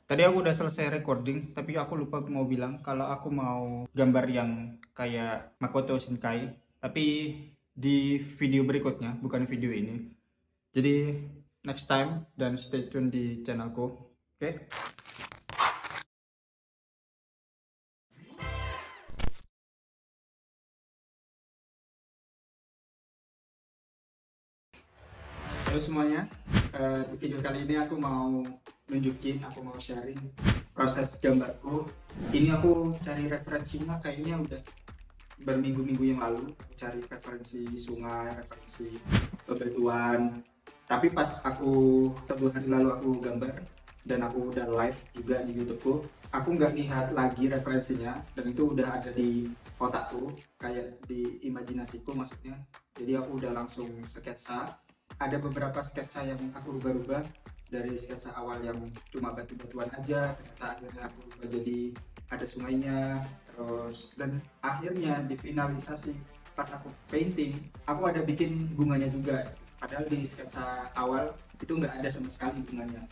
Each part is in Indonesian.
Tadi aku udah selesai recording, tapi aku lupa mau bilang kalau aku mau gambar yang kayak Makoto Shinkai, tapi di video berikutnya, bukan video ini. Jadi next time dan stay tune di channelku. Oke? Halo semuanya. Di video kali ini aku mau aku mau sharing proses gambarku. Ini aku cari referensinya kayaknya udah berminggu-minggu yang lalu, aku cari referensi sungai, referensi bebatuan. Tapi pas aku 3 hari lalu aku gambar dan aku udah live juga di YouTubeku, aku nggak lihat lagi referensinya dan itu udah ada di otakku, kayak di imajinasiku maksudnya. Jadi aku udah langsung sketsa. Ada beberapa sketsa yang aku rubah-rubah dari sketsa awal yang cuma batu-batuan aja, ternyata akhirnya aku rubah jadi ada sungainya, terus dan akhirnya di finalisasi pas aku painting aku ada bikin bunganya juga, padahal di sketsa awal itu nggak ada sama sekali bunganya.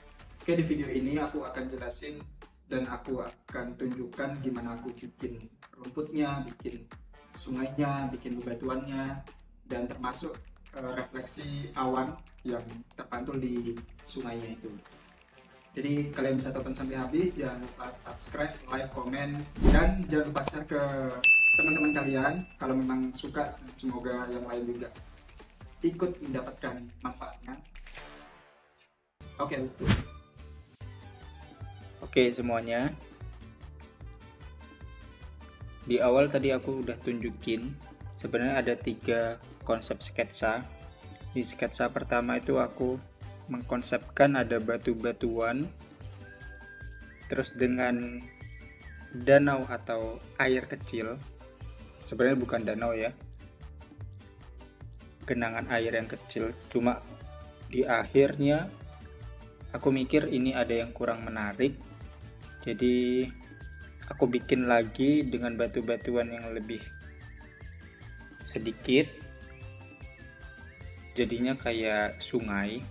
Oke, di video ini aku akan jelasin dan aku akan tunjukkan gimana aku bikin rumputnya, bikin sungainya, bikin bebatuannya, dan termasuk refleksi awan yang terpantul di sungainya itu. Jadi kalian bisa tonton sampai habis, jangan lupa subscribe, like, komen, dan jangan lupa share ke teman-teman kalian kalau memang suka. Semoga yang lain juga ikut mendapatkan manfaatnya. Oke, betul. Oke semuanya, di awal tadi aku udah tunjukin sebenarnya ada 3 konsep sketsa. Di sketsa pertama itu aku mengkonsepkan ada batu-batuan, terus dengan danau atau air kecil, sebenarnya bukan danau ya, genangan air yang kecil. Cuma di akhirnya aku mikir ini ada yang kurang menarik, jadi aku bikin lagi dengan batu-batuan yang lebih sedikit, jadinya kayak sungai.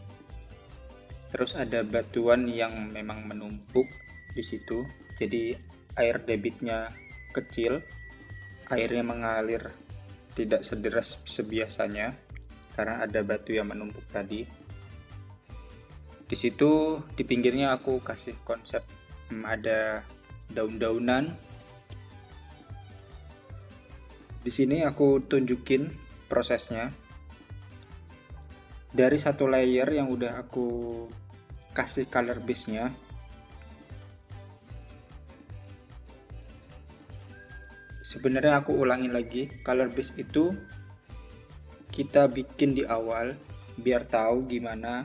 Terus ada batuan yang memang menumpuk di situ, jadi air debitnya kecil, airnya mengalir tidak sederas sebiasanya karena ada batu yang menumpuk tadi. Di situ di pinggirnya aku kasih konsep ada daun-daunan. Di sini aku tunjukin prosesnya. Dari satu layer yang udah aku kasih color base-nya, sebenarnya aku ulangin lagi, color base itu kita bikin di awal biar tahu gimana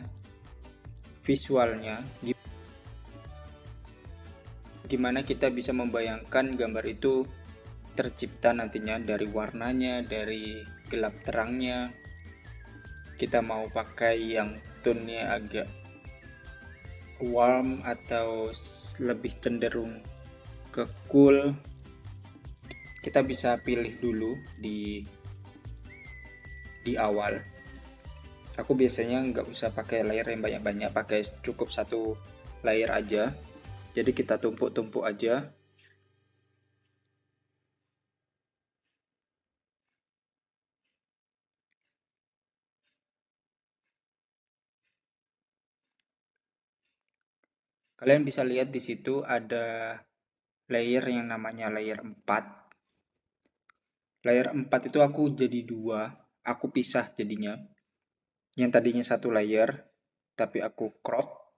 visualnya, gimana kita bisa membayangkan gambar itu tercipta nantinya, dari warnanya, dari gelap terangnya. Kita mau pakai yang tone-nya agak warm atau lebih cenderung ke cool, kita bisa pilih dulu di awal. Aku biasanya nggak usah pakai layer yang banyak-banyak, pakai cukup satu layer aja, jadi kita tumpuk-tumpuk aja. Kalian bisa lihat di situ ada layer yang namanya layer 4. Layer 4 itu aku jadi 2, aku pisah jadinya. Yang tadinya satu layer, tapi aku crop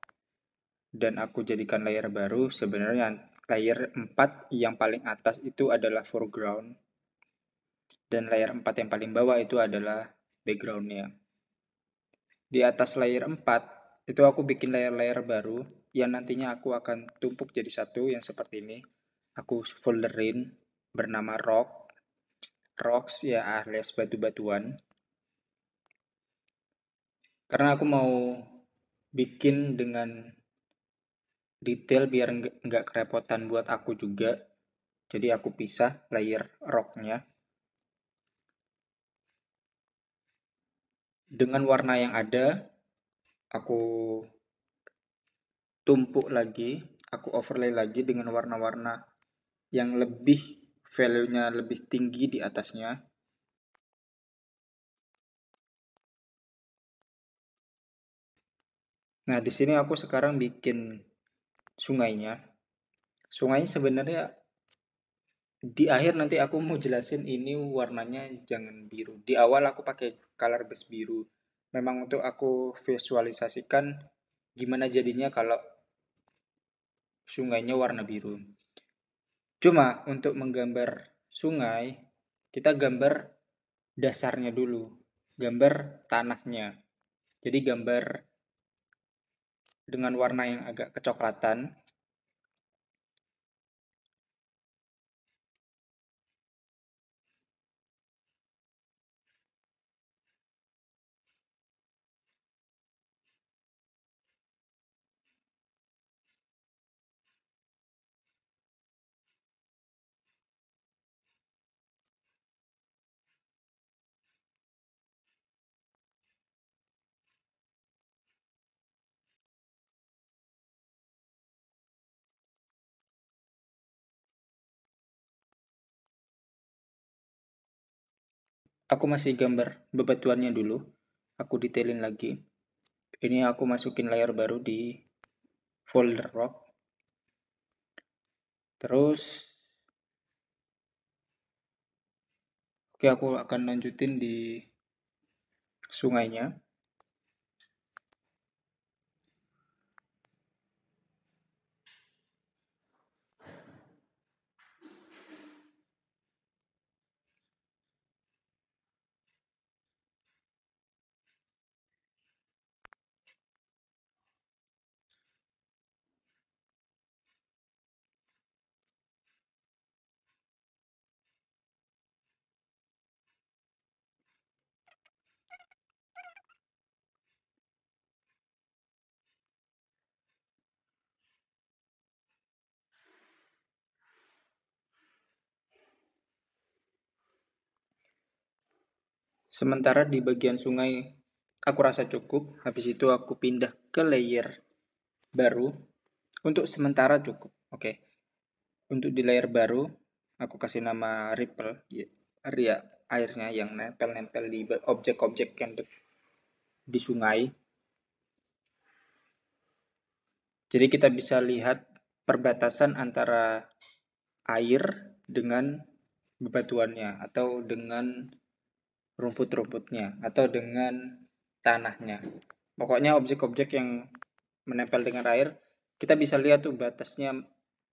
dan aku jadikan layer baru. Sebenarnya layer 4 yang paling atas itu adalah foreground, dan layer 4 yang paling bawah itu adalah backgroundnya. Di atas layer 4 itu aku bikin layer-layer baru yang nantinya aku akan tumpuk jadi satu yang seperti ini. Aku folderin bernama rocks ya, alias batu-batuan. Karena aku mau bikin dengan detail biar nggak kerepotan buat aku juga. Jadi aku pisah layer rocknya. Dengan warna yang ada, aku tumpuk lagi aku overlay lagi dengan warna-warna yang lebih value-nya lebih tinggi di atasnya. Nah, di sini aku sekarang bikin sungainya. Sungainya sebenarnya di akhir nanti aku mau jelasin ini warnanya jangan biru. Di awal aku pakai color base biru. Memang untuk aku visualisasikan gimana jadinya kalau sungainya warna biru. Cuma untuk menggambar sungai, kita gambar dasarnya dulu. Gambar tanahnya. Jadi gambar dengan warna yang agak kecoklatan. Aku masih gambar bebatuannya dulu. Aku detailin lagi. Ini aku masukin layer baru di folder rock. Terus, oke, aku akan lanjutin di sungainya. Sementara di bagian sungai aku rasa cukup. Habis itu aku pindah ke layer baru. Untuk sementara cukup. Oke. Untuk di layer baru, aku kasih nama ripple. Area airnya yang nempel-nempel di objek-objek yang di sungai. Jadi kita bisa lihat perbatasan antara air dengan bebatuannya atau dengan rumput-rumputnya atau dengan tanahnya. Pokoknya objek-objek yang menempel dengan air, kita bisa lihat tuh batasnya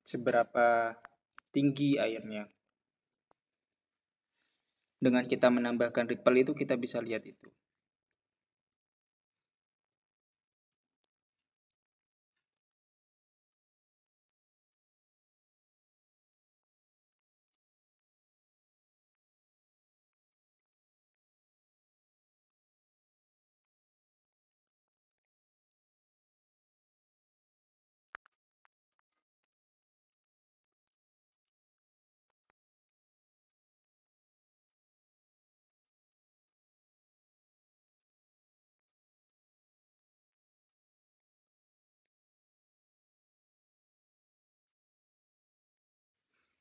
seberapa tinggi airnya. Dengan kita menambahkan ripple itu kita bisa lihat itu.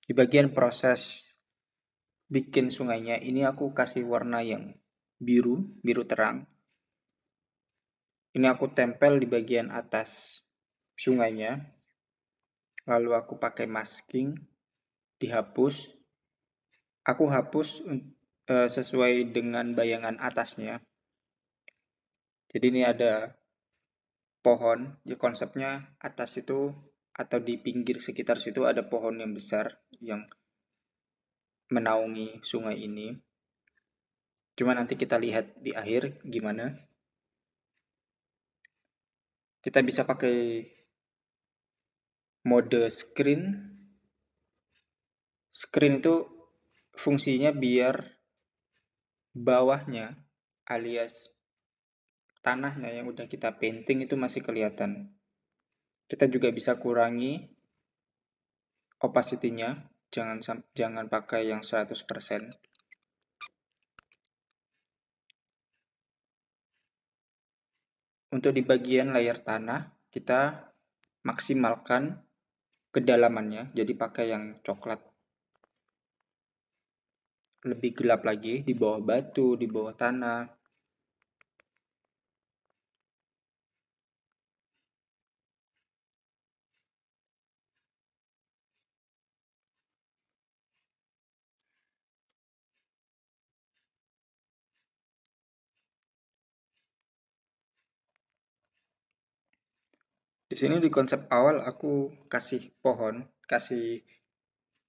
Di bagian proses bikin sungainya ini aku kasih warna yang biru, biru terang. Ini aku tempel di bagian atas sungainya. Lalu aku pakai masking, dihapus. Aku hapus sesuai dengan bayangan atasnya. Jadi ini ada pohon, ya konsepnya atas itu atau di pinggir sekitar situ ada pohon yang besar yang menaungi sungai ini. Cuma nanti kita lihat di akhir gimana. Kita bisa pakai mode screen. Screen itu fungsinya biar bawahnya alias tanahnya yang udah kita painting itu masih kelihatan. Kita juga bisa kurangi opacity-nya, jangan pakai yang 100%. Untuk di bagian layer tanah, kita maksimalkan kedalamannya, jadi pakai yang coklat. Lebih gelap lagi di bawah batu, di bawah tanah. Di sini di konsep awal aku kasih pohon, kasih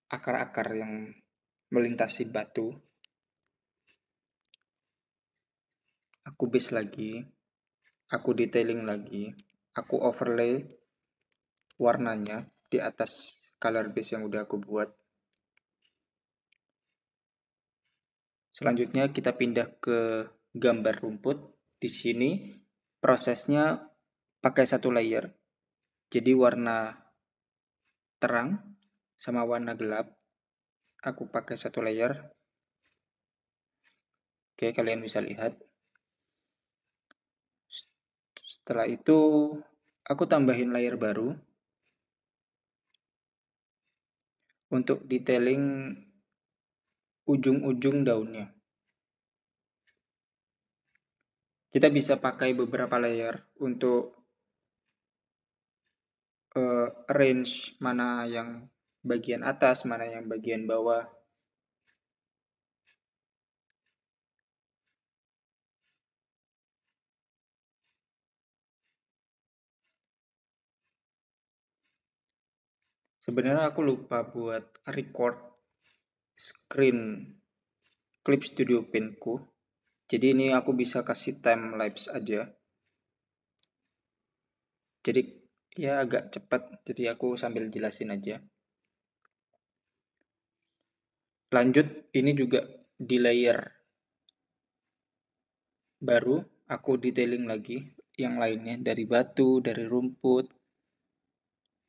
akar-akar yang melintasi batu. Aku base lagi, aku detailing lagi, aku overlay warnanya di atas color base yang udah aku buat. Selanjutnya kita pindah ke gambar rumput. Di sini prosesnya pakai satu layer. Jadi warna terang sama warna gelap aku pakai satu layer. Oke, kalian bisa lihat. Setelah itu aku tambahin layer baru untuk detailing ujung-ujung daunnya. Kita bisa pakai beberapa layer untuk range mana yang bagian atas, mana yang bagian bawah. Sebenarnya aku lupa buat record screen clip studio pen-ku. Jadi ini aku bisa kasih time lapse aja. Jadi ya agak cepat, jadi aku sambil jelasin aja. Lanjut, ini juga di layer baru, aku detailing lagi yang lainnya dari batu, dari rumput,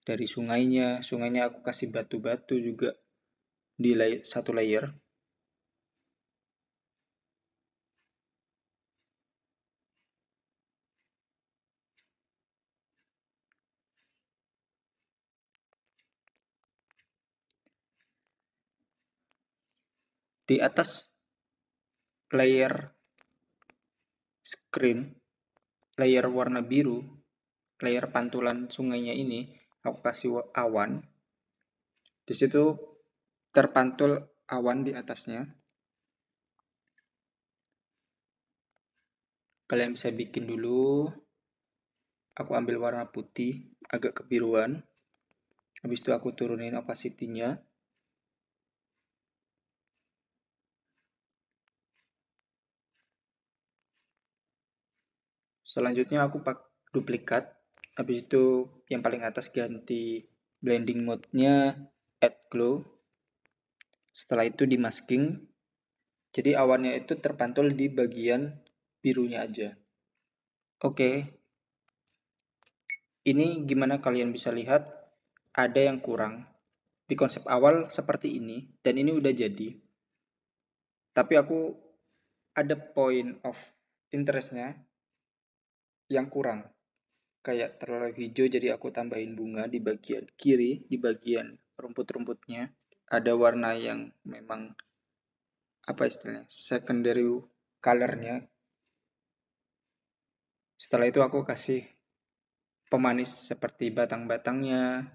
dari sungainya. Sungainya aku kasih batu-batu juga di satu layer. Di atas layer screen, layer warna biru, layer pantulan sungainya ini, aku kasih awan. Di situ terpantul awan di atasnya. Kalian bisa bikin dulu. Aku ambil warna putih, agak kebiruan. Habis itu aku turunin opacity-nya. Selanjutnya aku pakai duplikat. Habis itu yang paling atas ganti blending mode-nya add glow. Setelah itu di masking. Jadi awannya itu terpantul di bagian birunya aja. Oke. Ini gimana kalian bisa lihat ada yang kurang. Di konsep awal seperti ini dan ini udah jadi. Tapi aku ada point of interestnya yang kurang. Kayak terlalu hijau jadi aku tambahin bunga di bagian kiri, di bagian rumput-rumputnya. Ada warna yang memang apa istilahnya, secondary colornya. Setelah itu aku kasih pemanis seperti batang-batangnya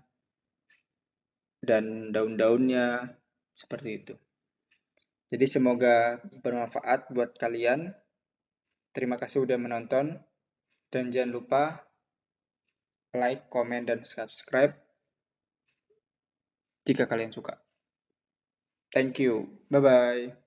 dan daun-daunnya seperti itu. Jadi semoga bermanfaat buat kalian. Terima kasih udah menonton dan jangan lupa like, komen, dan subscribe jika kalian suka. Thank you. Bye-bye.